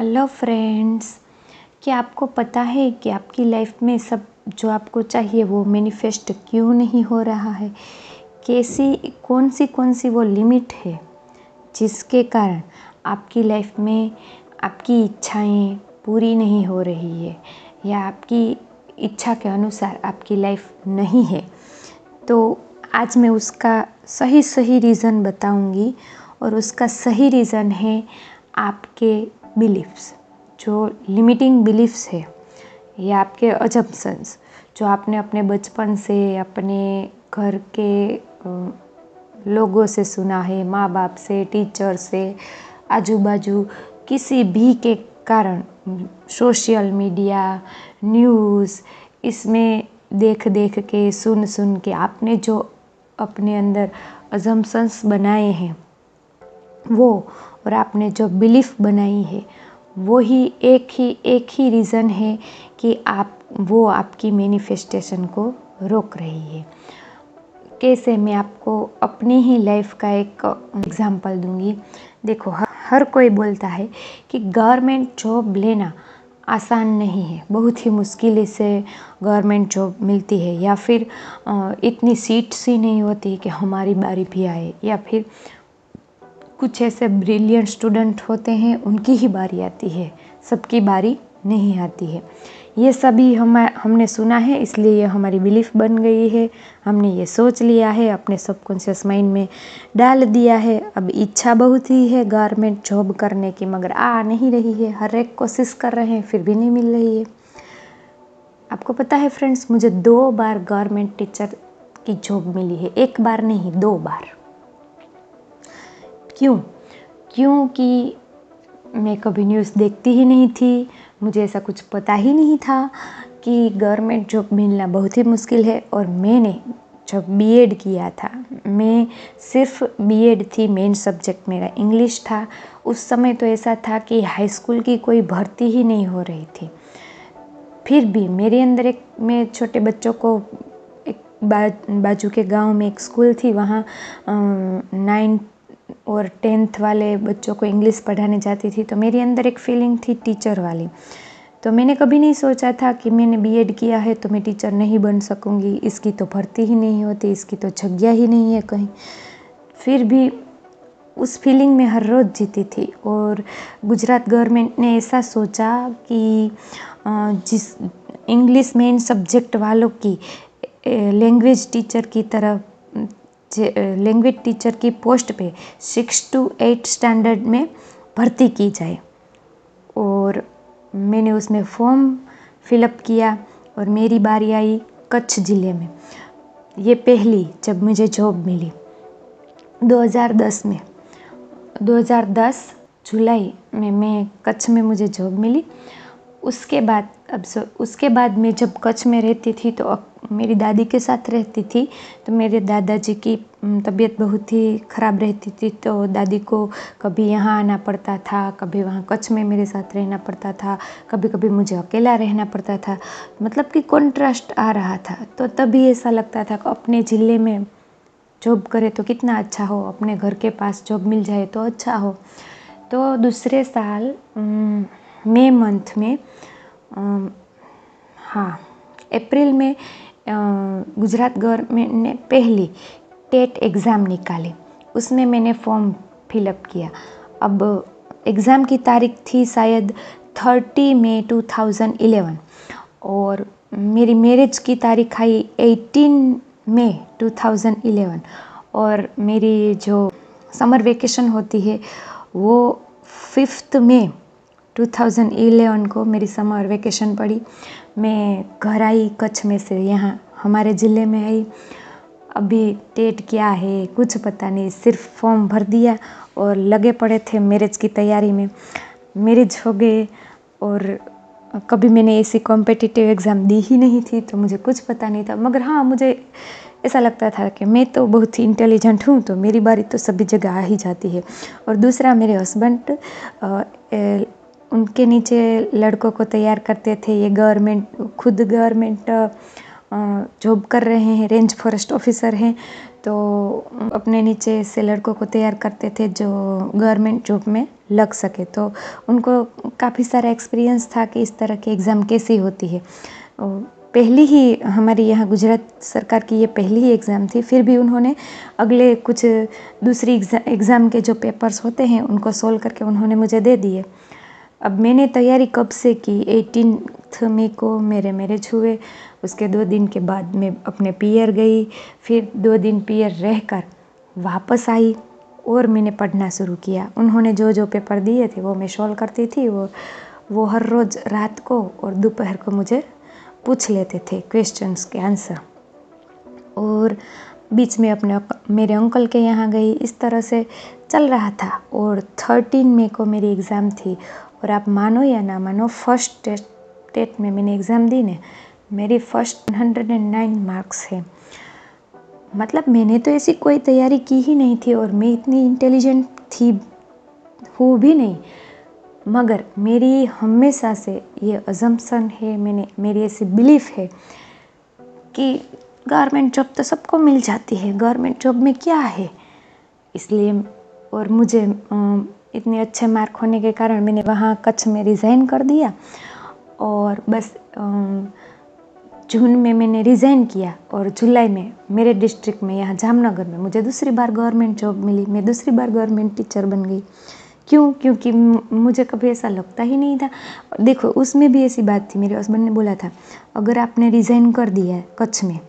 Hello friends. क्या आपको पता है कि आपकी लाइफ में सब जो आपको चाहिए वो मैनिफेस्ट क्यों नहीं हो रहा है? कौन सी वो लिमिट है जिसके कारण आपकी लाइफ में आपकी इच्छाएं पूरी नहीं हो रही है या आपकी इच्छा के अनुसार आपकी लाइफ नहीं है? तो आज मैं उसका सही रीज़न बताऊंगी और उसका सही रीज़न है आपके बिलीफ्स, जो लिमिटिंग बिलीफ्स है या आपके अजम्पशंस जो आपने अपने बचपन से अपने घर के लोगों से सुना है, माँ बाप से, टीचर से, आजू बाजू किसी भी के कारण, सोशल मीडिया, न्यूज़, इसमें देख के सुन के आपने जो अपने अंदर अजम्पशंस बनाए हैं वो, और आपने जो बिलीफ बनाई है वो ही एक ही रीज़न है कि वो आपकी मैनिफेस्टेशन को रोक रही है। कैसे? मैं आपको अपनी ही लाइफ का एक एग्जांपल दूंगी। देखो, हर कोई बोलता है कि गवर्नमेंट जॉब लेना आसान नहीं है, बहुत ही मुश्किल से गवर्नमेंट जॉब मिलती है, या फिर इतनी सीट्स ही नहीं होती कि हमारी बारी भी आए, या फिर कुछ ऐसे ब्रिलियंट स्टूडेंट होते हैं उनकी ही बारी आती है, सबकी बारी नहीं आती है। ये सभी हमने सुना है, इसलिए ये हमारी बिलीफ बन गई है। हमने ये सोच लिया है, अपने सबकॉन्शियस माइंड में डाल दिया है। अब इच्छा बहुत ही है गवर्नमेंट जॉब करने की, मगर आ नहीं रही है। हर एक कोशिश कर रहे हैं फिर भी नहीं मिल रही है। आपको पता है फ्रेंड्स, मुझे 2 बार गवर्नमेंट टीचर की जॉब मिली है, 1 बार नहीं 2 बार। क्योंकि मैं कभी न्यूज़ देखती ही नहीं थी, मुझे ऐसा कुछ पता ही नहीं था कि गवर्नमेंट जॉब मिलना बहुत ही मुश्किल है। और मैंने जब बीएड किया था, मैं सिर्फ बीएड थी, मेन सब्जेक्ट मेरा इंग्लिश था। उस समय तो ऐसा था कि हाई स्कूल की कोई भर्ती ही नहीं हो रही थी। फिर भी मेरे अंदर मैं छोटे बच्चों को, एक बाजू के गांव में एक स्कूल थी, वहाँ 9 और 10th वाले बच्चों को इंग्लिश पढ़ाने जाती थी। तो मेरे अंदर एक फीलिंग थी टीचर वाली। तो मैंने कभी नहीं सोचा था कि मैंने बीएड किया है तो मैं टीचर नहीं बन सकूंगी, इसकी तो भर्ती ही नहीं होती, इसकी तो जगह ही नहीं है कहीं। फिर भी उस फीलिंग में हर रोज़ जीती थी। और गुजरात गवर्नमेंट ने ऐसा सोचा कि जिस इंग्लिश मेन सब्जेक्ट वालों की लैंग्वेज टीचर की तरफ, लैंग्वेज टीचर की पोस्ट पे 6 to 8 स्टैंडर्ड में भर्ती की जाए। और मैंने उसमें फॉर्म फिलअप किया और मेरी बारी आई कच्छ ज़िले में। ये पहली जब मुझे जॉब मिली 2010 में, 2010 जुलाई में मैं कच्छ में मुझे जॉब मिली। उसके बाद मैं जब कच्छ में रहती थी तो मेरी दादी के साथ रहती थी। तो मेरे दादाजी की तबीयत बहुत ही ख़राब रहती थी, तो दादी को कभी यहाँ आना पड़ता था, कभी वहाँ कच्छ में मेरे साथ रहना पड़ता था, कभी कभी मुझे अकेला रहना पड़ता था। मतलब कि कॉन्ट्रास्ट आ रहा था। तो तभी ऐसा लगता था कि अपने ज़िले में जॉब करे तो कितना अच्छा हो, अपने घर के पास जॉब मिल जाए तो अच्छा हो। तो दूसरे साल मई मंथ में, अप्रैल में गुजरात गवर्नमेंट ने पहली टेट एग्ज़ाम निकाली। उसमें मैंने फॉर्म फिलअप किया। अब एग्ज़ाम की तारीख थी शायद 30 मई 2011 और मेरी मैरिज की तारीख आई 18 मई 2011। और मेरी जो समर वेकेशन होती है वो 5 मई 2011 को मेरी समर वेकेशन पड़ी। मैं घर आई कच्छ में से, यहाँ हमारे ज़िले में आई। अभी टेट क्या है कुछ पता नहीं, सिर्फ फॉर्म भर दिया और लगे पड़े थे मैरिज की तैयारी में। मैरिज हो गए और कभी मैंने ऐसी कॉम्पिटिटिव एग्ज़ाम दी ही नहीं थी, तो मुझे कुछ पता नहीं था। मगर हाँ, मुझे ऐसा लगता था कि मैं तो बहुत ही इंटेलिजेंट हूँ, तो मेरी बारी तो सभी जगह आ ही जाती है। और दूसरा, मेरे हस्बैंड उनके नीचे लड़कों को तैयार करते थे। ये खुद गवर्नमेंट जॉब कर रहे हैं, रेंज फॉरेस्ट ऑफिसर हैं, तो अपने नीचे से लड़कों को तैयार करते थे जो गवर्नमेंट जॉब में लग सके। तो उनको काफ़ी सारा एक्सपीरियंस था कि इस तरह की एग्ज़ाम कैसी होती है। पहली ही हमारी यहाँ गुजरात सरकार की ये पहली ही एग्ज़ाम थी, फिर भी उन्होंने अगले कुछ दूसरी एग्ज़ाम के जो पेपर्स होते हैं उनको सोल्व करके उन्होंने मुझे दे दिए। अब मैंने तैयारी कब से की, 18 मई को मेरे मैरिज हुए, उसके 2 दिन के बाद मैं अपने पियर गई, फिर 2 दिन पियर रहकर वापस आई और मैंने पढ़ना शुरू किया। उन्होंने जो जो पेपर दिए थे वो मैं सॉल्व करती थी, वो हर रोज़ रात को और दोपहर को मुझे पूछ लेते थे क्वेश्चंस के आंसर। और बीच में मेरे अंकल के यहाँ गई, इस तरह से चल रहा था। और 13 मई को मेरी एग्ज़ाम थी और आप मानो या ना मानो, फर्स्ट टेस्ट में मैंने एग्ज़ाम दी ने, मेरी फर्स्ट 109 मार्क्स है। मतलब मैंने तो ऐसी कोई तैयारी की ही नहीं थी और मैं इतनी इंटेलिजेंट हूँ भी नहीं, मगर मेरी हमेशा से ये अजम्पशन है, मेरी ऐसी बिलीफ है कि गवर्नमेंट जॉब तो सबको मिल जाती है, गवर्नमेंट जॉब में क्या है। इसलिए और मुझे इतने अच्छे मार्क होने के कारण मैंने वहाँ कच्छ में रिज़ाइन कर दिया और बस जून में मैंने रिज़ाइन किया और जुलाई में मेरे डिस्ट्रिक्ट में यहाँ जामनगर में मुझे दूसरी बार गवर्नमेंट जॉब मिली। मैं दूसरी बार गवर्नमेंट टीचर बन गई। क्यों? क्योंकि मुझे कभी ऐसा लगता ही नहीं था। देखो, उसमें भी ऐसी बात थी, मेरे हस्बैंड ने बोला था, अगर आपने रिज़ाइन कर दिया है कच्छ में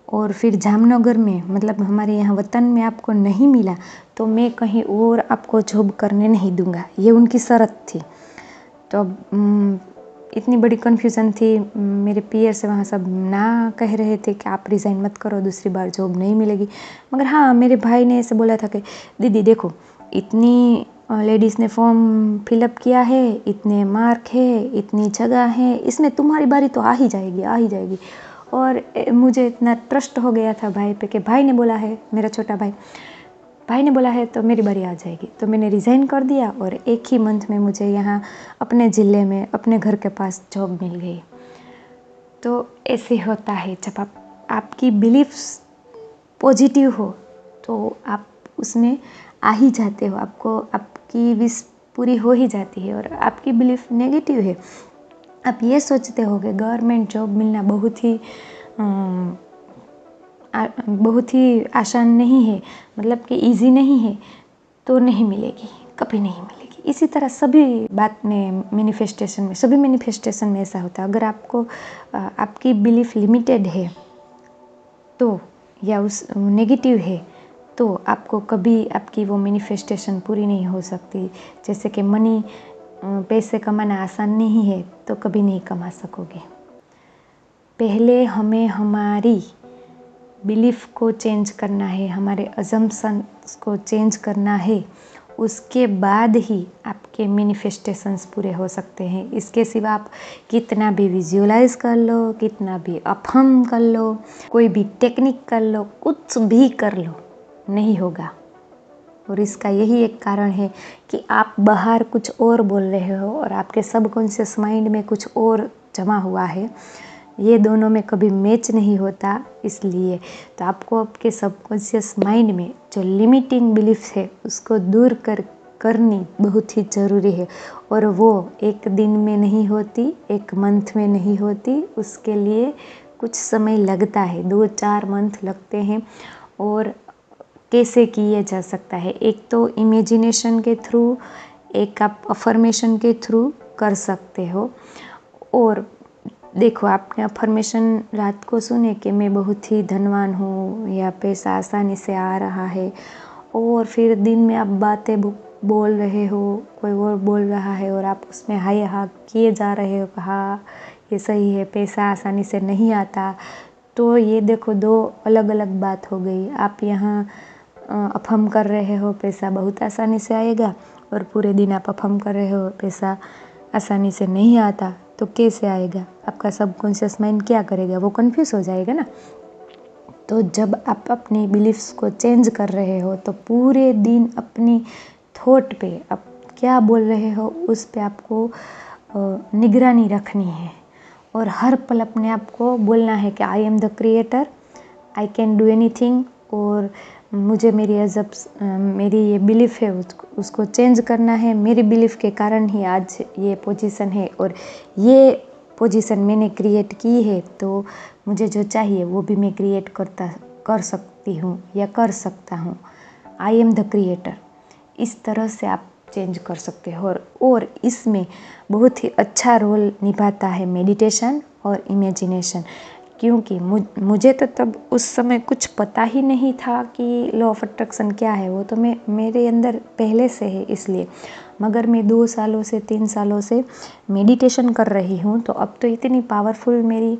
और फिर जामनगर में, मतलब हमारे यहाँ वतन में आपको नहीं मिला, तो मैं कहीं और आपको जॉब करने नहीं दूंगा। ये उनकी शर्त थी। तो इतनी बड़ी कन्फ्यूज़न थी। मेरे पीयर से वहाँ सब ना कह रहे थे कि आप रिज़ाइन मत करो, दूसरी बार जॉब नहीं मिलेगी। मगर हाँ, मेरे भाई ने ऐसे बोला था कि दीदी देखो, इतनी लेडीज़ ने फॉर्म फिलअप किया है, इतने मार्क है, इतनी जगह है, इसमें तुम्हारी बारी तो आ ही जाएगी। और मुझे इतना ट्रस्ट हो गया था भाई पे कि भाई ने बोला है, मेरा छोटा भाई ने बोला है तो मेरी बारी आ जाएगी। तो मैंने रिज़ाइन कर दिया और एक ही मंथ में मुझे यहाँ अपने ज़िले में अपने घर के पास जॉब मिल गई। तो ऐसे होता है, जब आपकी बिलीफ्स पॉजिटिव हो तो आप उसमें आ ही जाते हो, आपको आपकी विश पूरी हो ही जाती है। और आपकी बिलीफ नेगेटिव है, आप ये सोचते हो कि गवर्नमेंट जॉब मिलना बहुत ही आसान नहीं है, मतलब कि इजी नहीं है, तो नहीं मिलेगी, कभी नहीं मिलेगी। इसी तरह सभी मैनिफेस्टेशन में ऐसा होता है। अगर आपकी बिलीफ लिमिटेड है तो, या उस नेगेटिव है, तो आपको कभी आपकी वो मैनिफेस्टेशन पूरी नहीं हो सकती। जैसे कि पैसे कमाना आसान नहीं है, तो कभी नहीं कमा सकोगे। पहले हमें हमारी बिलीफ को चेंज करना है, हमारे अजम्पशंस को चेंज करना है, उसके बाद ही आपके मैनिफेस्टेशंस पूरे हो सकते हैं। इसके सिवा आप कितना भी विजुअलाइज कर लो, कितना भी अफर्म कर लो, कोई भी टेक्निक कर लो, कुछ भी कर लो, नहीं होगा। और इसका यही एक कारण है कि आप बाहर कुछ और बोल रहे हो और आपके सबकॉन्शियस माइंड में कुछ और जमा हुआ है। ये दोनों में कभी मैच नहीं होता। इसलिए तो आपको आपके सबकॉन्शियस माइंड में जो लिमिटिंग बिलीफ्स है उसको दूर करनी बहुत ही ज़रूरी है। और वो एक दिन में नहीं होती, एक मंथ में नहीं होती, उसके लिए कुछ समय लगता है, 2-4 मंथ लगते हैं। और कैसे किया जा सकता है, एक तो इमेजिनेशन के थ्रू, एक आप अफर्मेशन के थ्रू कर सकते हो। और देखो, आपने अफर्मेशन रात को सुने कि मैं बहुत ही धनवान हूँ या पैसा आसानी से आ रहा है, और फिर दिन में आप बातें बोल रहे हो, कोई और बोल रहा है और आप उसमें हाय हाँ किए जा रहे हो, हाँ ये सही है, पैसा आसानी से नहीं आता। तो ये देखो, 2 अलग अलग बात हो गई। आप यहाँ अफर्म कर रहे हो पैसा बहुत आसानी से आएगा, और पूरे दिन आप अफर्म कर रहे हो पैसा आसानी से नहीं आता, तो कैसे आएगा? आपका सबकॉन्शियस माइंड क्या करेगा? वो कंफ्यूज हो जाएगा ना। तो जब आप अपनी बिलीफ्स को चेंज कर रहे हो तो पूरे दिन अपनी थॉट पे आप क्या बोल रहे हो उस पे आपको निगरानी रखनी है। और हर पल अपने आप को बोलना है कि I am the creator, I can do anything, और मुझे मेरी ये बिलीफ है उसको चेंज करना है। मेरी बिलीफ के कारण ही आज ये पोजीशन है और ये पोजीशन मैंने क्रिएट की है, तो मुझे जो चाहिए वो भी मैं क्रिएट कर सकती हूँ या कर सकता हूँ। I am the creator. इस तरह से आप चेंज कर सकते हो। और इसमें बहुत ही अच्छा रोल निभाता है मेडिटेशन और इमेजिनेशन, क्योंकि मुझे तो तब उस समय कुछ पता ही नहीं था कि लॉ ऑफ अट्रैक्शन क्या है। वो तो मेरे अंदर पहले से है इसलिए। मगर मैं 2 सालों से 3 सालों से मेडिटेशन कर रही हूँ, तो अब तो इतनी पावरफुल मेरी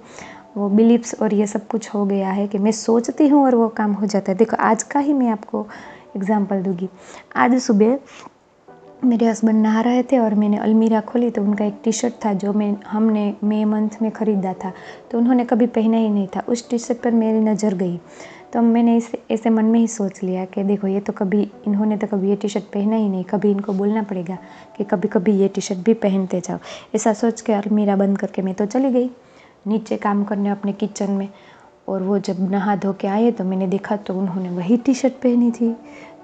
वो बिलीव्स और ये सब कुछ हो गया है कि मैं सोचती हूँ और वो काम हो जाता है। देखो, आज का ही मैं आपको एग्जांपल दूंगी। आज सुबह मेरे हस्बैंड नहा रहे थे और मैंने अलमीरा खोली तो उनका एक टी शर्ट था जो हमने मई मंथ में ख़रीदा था, तो उन्होंने कभी पहना ही नहीं था। उस टी शर्ट पर मेरी नज़र गई, तो मैंने ऐसे मन में ही सोच लिया कि देखो, इन्होंने तो कभी ये टी शर्ट पहना ही नहीं, कभी इनको बोलना पड़ेगा कि कभी कभी ये टी शर्ट भी पहनते जाओ। ऐसा सोच के अलमीरा बंद करके मैं तो चली गई नीचे काम करने अपने किचन में। और वो जब नहा धो के आए तो मैंने देखा तो उन्होंने वही टी शर्ट पहनी थी।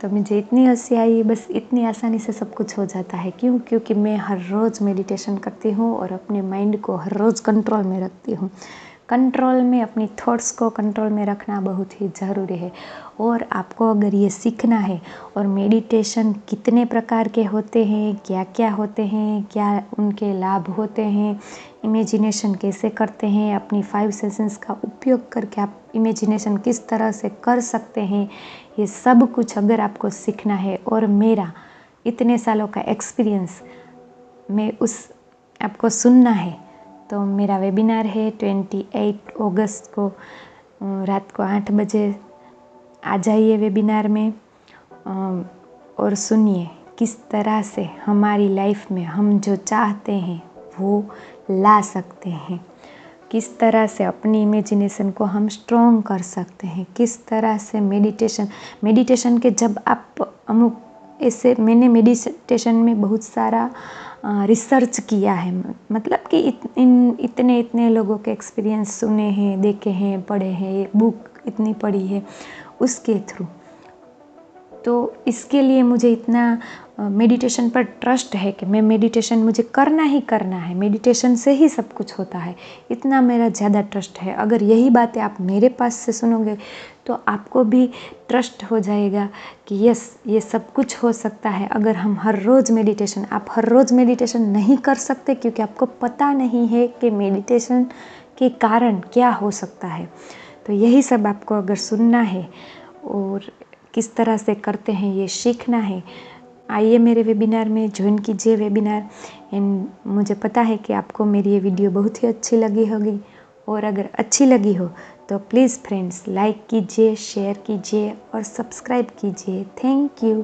तो मुझे इतनी हंसी आई। बस इतनी आसानी से सब कुछ हो जाता है। क्यों? क्योंकि मैं हर रोज़ मेडिटेशन करती हूँ और अपने माइंड को हर रोज़ कंट्रोल में रखती हूँ। कंट्रोल में अपनी थॉट्स को कंट्रोल में रखना बहुत ही ज़रूरी है। और आपको अगर ये सीखना है, और मेडिटेशन कितने प्रकार के होते हैं, क्या क्या होते हैं, क्या उनके लाभ होते हैं, इमेजिनेशन कैसे करते हैं, अपनी 5 सेंसेस का उपयोग करके आप इमेजिनेशन किस तरह से कर सकते हैं, ये सब कुछ अगर आपको सीखना है और मेरा इतने सालों का एक्सपीरियंस आपको सुनना है, तो मेरा वेबिनार है 28 अगस्त को रात को 8 बजे। आ जाइए वेबिनार में और सुनिए किस तरह से हमारी लाइफ में हम जो चाहते हैं वो ला सकते हैं, किस तरह से अपनी इमेजिनेशन को हम स्ट्रॉन्ग कर सकते हैं, किस तरह से मेडिटेशन के जब आप ऐसे मैंने मेडिटेशन में बहुत सारा रिसर्च किया है, मतलब कि इतने लोगों के एक्सपीरियंस सुने हैं, देखे हैं, पढ़े हैं, बुक इतनी पढ़ी है उसके थ्रू। तो इसके लिए मुझे इतना मेडिटेशन पर ट्रस्ट है कि मेडिटेशन मुझे करना ही करना है, मेडिटेशन से ही सब कुछ होता है, इतना मेरा ज़्यादा ट्रस्ट है। अगर यही बातें आप मेरे पास से सुनोगे तो आपको भी ट्रस्ट हो जाएगा कि यस, ये सब कुछ हो सकता है अगर हम हर रोज़ आप हर रोज़ मेडिटेशन नहीं कर सकते, क्योंकि आपको पता नहीं है कि मेडिटेशन के कारण क्या हो सकता है। तो यही सब आपको अगर सुनना है और किस तरह से करते हैं ये सीखना है, आइए मेरे वेबिनार में ज्वाइन कीजिए वेबिनार। एंड मुझे पता है कि आपको मेरी ये वीडियो बहुत ही अच्छी लगी होगी, और अगर अच्छी लगी हो तो प्लीज़ फ्रेंड्स लाइक कीजिए, शेयर कीजिए और सब्सक्राइब कीजिए। Thank you.